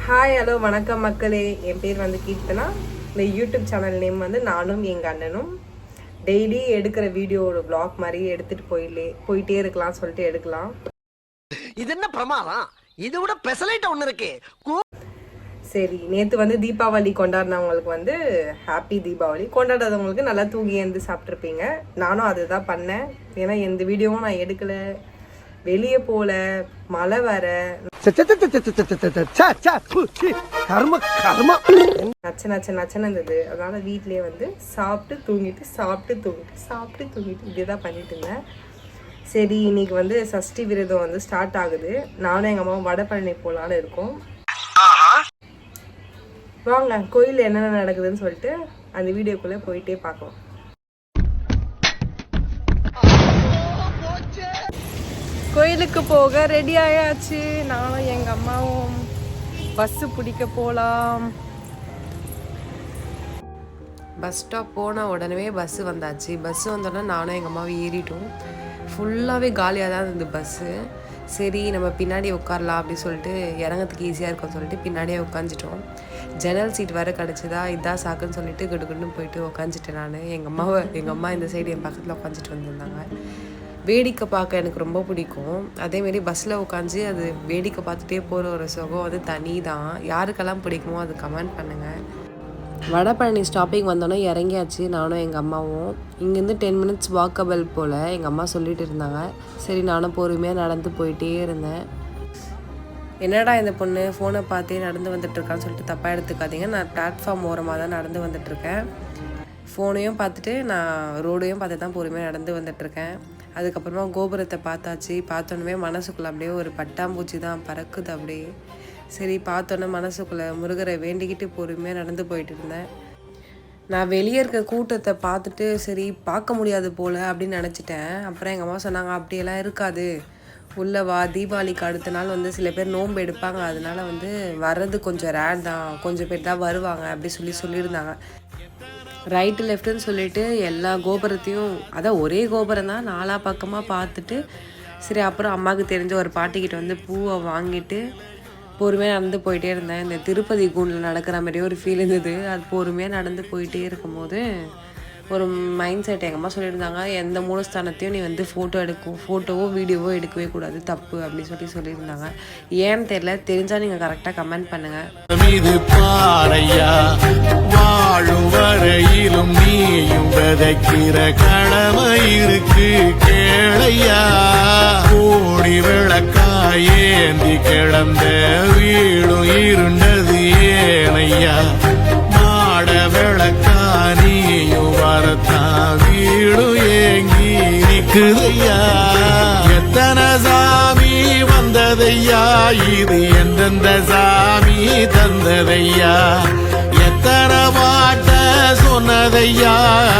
Hi hello வணக்கம் மக்களே. என் பேர் வந்து கீர்த்தனா. இந்த யூடியூப் சேனல் நேம் வந்து நானும் எங்கள் அண்ணனும் டெய்லி எடுக்கிற வீடியோட வ்ளாக் மாதிரி எடுத்துட்டு போயிட்டே இருக்கலாம் சொல்லிட்டு எடுக்கலாம். இது என்ன பிரமாதம், இது விட பெசலைட் ஒன்று இருக்கு. சரி, நேற்று வந்து தீபாவளி கொண்டாடினவங்களுக்கு வந்து ஹாப்பி தீபாவளி, கொண்டாடாதவங்களுக்கு நல்லா தூங்கி எழுந்து சாப்பிட்ருப்பீங்க. நானும் அதுதான் பண்ணேன். ஏன்னா எந்த வீடியோவும் நான் எடுக்கலை, வெளியே போல, மழை வர நச்ச இருந்தது. அதனால வீட்லயே வந்து சாப்பிட்டு தூங்கிட்டு இப்படிதான் பண்ணிட்டு இருந்தேன். சரி, இன்னைக்கு வந்து சஷ்டி விரதம் வந்து ஸ்டார்ட் ஆகுது. நானும் எங்க அம்மாவும் வடபழனி போலான்னு இருக்கோம். வாங்க கோயில்ல என்னென்ன நடக்குதுன்னு சொல்லிட்டு அந்த வீடியோக்குள்ள போயிட்டே பார்க்கலாம். கோயிலுக்கு போக ரெடி ஆயாச்சு. நானும் எங்கள் அம்மாவும் பஸ்ஸு பிடிக்க போகலாம். பஸ் ஸ்டாப் போன உடனே பஸ்ஸு வந்தாச்சு. பஸ்ஸு வந்தோடனே நானும் எங்கள் அம்மாவும் ஏறிட்டோம். ஃபுல்லாகவே காலியாக தான் இருந்தது பஸ்ஸு. சரி, நம்ம பின்னாடி உட்காரலாம் அப்படின்னு சொல்லிட்டு, இறங்கிறதுக்கு ஈஸியாக இருக்கும்னு சொல்லிட்டு பின்னாடியே உட்காந்துட்டோம். ஜன்னல் சீட் வேறு கிடச்சிதா, இதான் சாக்குன்னு சொல்லிட்டு குடுன்னு போயிட்டு உட்காந்துட்டேன் நான். எங்கள் அம்மா இந்த சைடு என் பக்கத்தில் உட்காந்துட்டு வந்திருந்தாங்க. வேடிக்கை பார்க்க எனக்கு ரொம்ப பிடிக்கும். அதேமாரி பஸ்ஸில் உட்காந்து அது வேடிக்கை பார்த்துட்டே போகிற ஒரு சுகம் வந்து தனி தான். யாருக்கெல்லாம் பிடிக்குமோ அது கமெண்ட் பண்ணுங்கள். வடபழனி ஸ்டாப்பிங் வந்தோன்னே இறங்கியாச்சு நானும் எங்கள் அம்மாவும். இங்கேருந்து 10 மினிட்ஸ் வாக்கபிள் போல் எங்கள் அம்மா சொல்லிட்டு இருந்தாங்க. சரி, நானும் பொறுமையாக நடந்து போயிட்டே இருந்தேன். என்னடா இந்த பொண்ணு ஃபோனை பார்த்தே நடந்து வந்துட்டுருக்கான்னு சொல்லிட்டு தப்பாக எடுத்துக்காதீங்க. நான் பிளாட்ஃபார்ம் ஓரமாக தான் நடந்து வந்துட்டுருக்கேன். ஃபோனையும் பார்த்துட்டு நான் ரோடையும் பார்த்து தான் பொறுமையாக நடந்து வந்துட்டுருக்கேன். அதுக்கப்புறமா கோபுரத்தை பார்த்தாச்சு. பார்த்தோன்னே மனசுக்குள்ளே அப்படியே ஒரு பட்டாம்பூச்சி தான் பறக்குது அப்படியே. சரி, பார்த்தோன்னே மனசுக்குள்ளே முருகரை வேண்டிக்கிட்டு பொறுமையாக நடந்து போயிட்டு இருந்தேன். நான் வெளியே இருக்க கூட்டத்தை பார்த்துட்டு சரி பார்க்க முடியாது போல் அப்படின்னு நினச்சிட்டேன். அப்புறம் எங்கள் அம்மா சொன்னாங்க, அப்படியெல்லாம் இருக்காது, உள்ளே வா, தீபாவளிக்கு அடுத்த நாள் வந்து சில பேர் நோன்பு எடுப்பாங்க, அதனால வந்து வர்றது கொஞ்சம் ரேர் தான், கொஞ்சம் பேர் தான் வருவாங்க அப்படி சொல்லியிருந்தாங்க. ரைட்டு லெஃப்ட்டுன்னு சொல்லிட்டு எல்லா கோபுரத்தையும், அதான் ஒரே கோபுரம் தான், 4 பக்கமாக பார்த்துட்டு சரி அப்புறம் அம்மாவுக்கு தெரிஞ்ச ஒரு பாட்டிக்கிட்ட வந்து பூவை வாங்கிட்டு பொறுமையாக நடந்து போயிட்டே இருந்தேன். இந்த திருப்பதி கூண்டில் நடக்கிற மாதிரியே ஒரு ஃபீல் இருந்தது. அது பொறுமையாக நடந்து போயிட்டே இருக்கும்போது ஒரு மைண்ட் செட் எங்கள் அம்மா சொல்லியிருந்தாங்க, எந்த மூலஸ்தானத்தையும் நீ வந்து ஃபோட்டோவோ வீடியோவோ எடுக்கவே கூடாது, தப்பு அப்படின்னு சொல்லியிருந்தாங்க. ஏன்னு தெரியல, தெரிஞ்சால் நீங்கள் கரெக்டாக கமெண்ட் பண்ணுங்கள். மீது பாறையா வாழும் வரையிலும் நீயும் விதைக்கிற கடமை இருக்கு கேளையா. கோடி விளக்காயேந்தி கிடந்த வீடும் இருண்டது ஏனையா. மாட விளக்கா நீயும் வரத்தா வீடும் ஏங்கி நிக்குதையா. எத்தனை சாமி வந்ததையா, இது எந்தெந்த சாமி தந்ததையா. எத்தனை பாட்ட சொன்னதையா,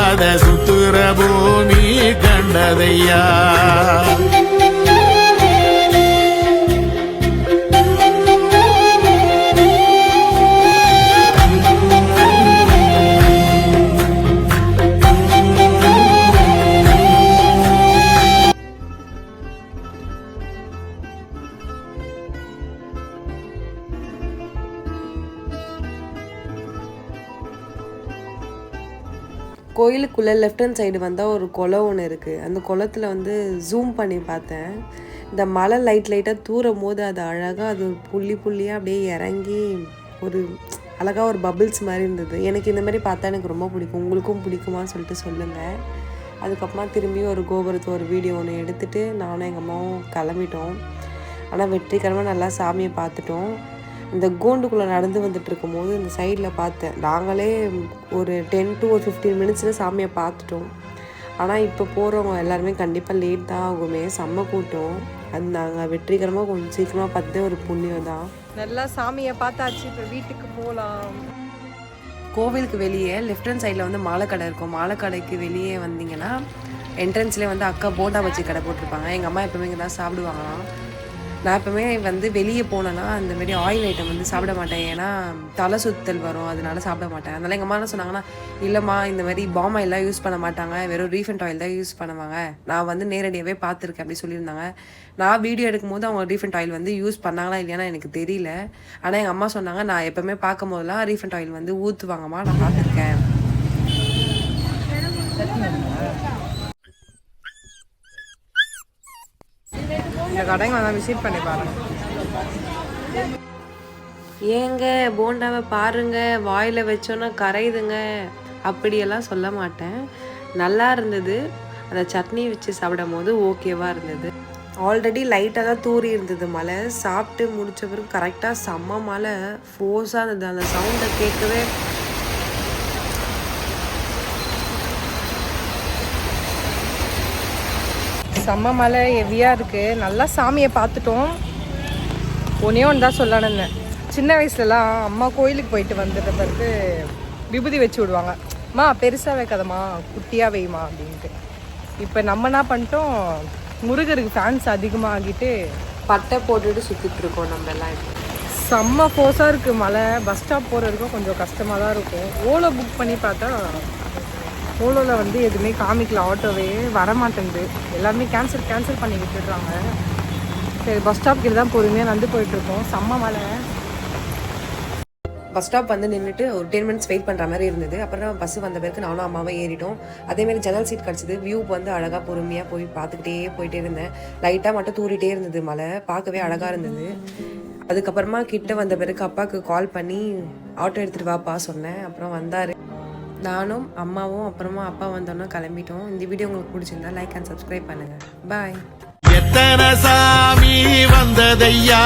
அத சுத்துற பூமி கண்டதையா. கோயிலுக்குள்ளே லெஃப்ட் ஹேண்ட் சைடு வந்தால் ஒரு குளம் ஒன்று இருக்குது. அந்த குளத்தில் வந்து ஜூம் பண்ணி பார்த்தேன். இந்த மலை லைட்டாக தூரும் போது அது அழகாக, அது புள்ளியாக அப்படியே இறங்கி ஒரு அழகாக ஒரு பபிள்ஸ் மாதிரி இருந்தது. எனக்கு இந்த மாதிரி பார்த்தா எனக்கு ரொம்ப பிடிக்கும். உங்களுக்கும் பிடிக்குமான்னு சொல்லிட்டு சொல்லுங்கள். அதுக்கப்புறமா திரும்பி ஒரு கோபுரத்தை ஒரு வீடியோ ஒன்று எடுத்துகிட்டு நானும் எங்கள் அம்மாவும் கிளம்பிட்டோம். ஆனால் வெற்றிகரமாக நல்லா சாமியை பார்த்துட்டோம். இந்த கோண்டுக்குள்ளே நடந்து வந்துட்டு இருக்கும்போது இந்த சைடில் பார்த்தேன். நாங்களே ஒரு 10 to 15 மினிட்ஸில் சாமியை பார்த்துட்டோம். ஆனால் இப்போ போகிறவங்க எல்லாருமே கண்டிப்பாக லேட் தான் ஆகுமே, செம்ம கூட்டம். அது நாங்கள் வெற்றிகரமாக கொஞ்சம் சீக்கிரமாக பார்த்தே ஒரு புண்ணியம் தான். நல்லா சாமியை பார்த்தாச்சு, இப்போ வீட்டுக்கு போகலாம். கோவிலுக்கு வெளியே லெஃப்ட் ஹேண்ட் சைடில் வந்து மாலை கடை இருக்கும். மாலை கடைக்கு வெளியே வந்தீங்கன்னா என்ட்ரன்ஸ்லேயே வந்து அக்கா போண்டா வச்சு கடை போட்டிருப்பாங்க. எங்கள் அம்மா எப்போவுமே இங்கே தான் சாப்பிடுவாங்களாம். நான் எப்பவுமே வந்து வெளியே போனேன்னா அந்த மாதிரி ஆயில் ஐட்டம் வந்து சாப்பிட மாட்டேன். ஏன்னா தலை சுத்தல் வரும், அதனால சாப்பிட மாட்டேன். அதனால எங்கள் அம்மா என்ன சொன்னாங்கன்னா, இல்லைம்மா இந்த மாதிரி பாம் ஆயிலாம் யூஸ் பண்ண மாட்டாங்க, வெறும் ரீஃபண்ட் ஆயில் தான் யூஸ் பண்ணுவாங்க, நான் வந்து நேரடியாகவே பார்த்துருக்கேன் அப்படி சொல்லியிருந்தாங்க. நான் வீடியோ எடுக்கும்போது அவங்க ரீஃபண்ட் ஆயில் வந்து யூஸ் பண்ணாங்களா இல்லையானா எனக்கு தெரியல. ஆனால் எங்கள் அம்மா சொன்னாங்க, நான் எப்பவுமே பார்க்கும் போதெல்லாம் ரீஃபண்ட் ஆயில் வந்து ஊற்றுவாங்கம்மா, நான் பார்த்துருக்கேன். இந்த கடைங்க வந்தால் விசிட் பண்ணி பாருங்க. ஏங்க போண்டாவை பாருங்க வாயில் வச்சோன்னா கரையுதுங்க அப்படியெல்லாம் சொல்ல மாட்டேன். நல்லா இருந்தது. அந்த சட்னி வச்சு சாப்பிடும் போது ஓகேவாக இருந்தது. ஆல்ரெடி லைட்டாக தான் தூரி இருந்தது மழை. சாப்பிட்டு முடிச்ச பிறகு கரெக்டாக செம்ம மழை ஃபோர்ஸாக இருந்தது. அந்த சவுண்டை கேட்கவே செம்ம மழை ஹெவியாக இருக்குது. நல்லா சாமியை பார்த்துட்டோம். ஒன்றே ஒன்று தான் சொல்லணுன்னு, சின்ன வயசுலலாம் அம்மா கோயிலுக்கு போயிட்டு வந்துட்ட பிறகு விபூதி வச்சு விடுவாங்க. அம்மா பெருசாக வைக்காதம்மா, குட்டியாக வைமா அப்படின்ட்டு. இப்போ நம்ம என்ன பண்ணிட்டோம், முருகருக்கு ஃபேன்ஸ் அதிகமாக ஆகிட்டு பட்டை போட்டுட்டு சுற்றிட்டு இருக்கோம் நம்ம எல்லாம். இப்போ செம்ம ஃபோர்ஸாக இருக்குது மழை. பஸ் ஸ்டாப் போகிற வரைக்கும் கொஞ்சம் கஷ்டமாக தான் இருக்கும். ஓலோ புக் பண்ணி பார்த்தா ஓலோவில் வந்து எதுவுமே காமிக்கல, ஆட்டோவே வரமாட்டேங்குது. எல்லாருமே கேன்சல் பண்ணி விட்டுடுறாங்க. சரி பஸ் ஸ்டாப்கிட்ட தான் பொறுமையாக நடந்து போயிட்டுருக்கோம். செம்ம மழை. பஸ் ஸ்டாப் வந்து நின்றுட்டு ஒரு 10 மினிட்ஸ் வெயிட் பண்ணுற மாதிரி இருந்தது. அப்புறம் பஸ் வந்த பிறகு நானும் அம்மாவும் ஏறிட்டோம். அதேமாதிரி ஜன்னல் சீட் கிடச்சிது. வியூ வந்து அழகாக பொறுமையாக போயிட்டே இருந்தேன். லைட்டாக மட்டும் தூரிட்டே இருந்தது மழை, பார்க்கவே அழகாக இருந்தது. அதுக்கப்புறமா கிட்ட வந்த பிறகு அப்பாவுக்கு கால் பண்ணி ஆட்டோ எடுத்துகிட்டு வாப்பா சொன்னேன். அப்புறம் வந்தார். நானும் அம்மாவும் அப்புறமா அப்பா வந்தோன்னா கிளம்பிட்டோம். இந்த வீடியோ உங்களுக்கு பிடிச்சிருந்தா லைக் அண்ட் சப்ஸ்கிரைப் பண்ணுங்கள். பாய். எத்தனை சாமி வந்ததையா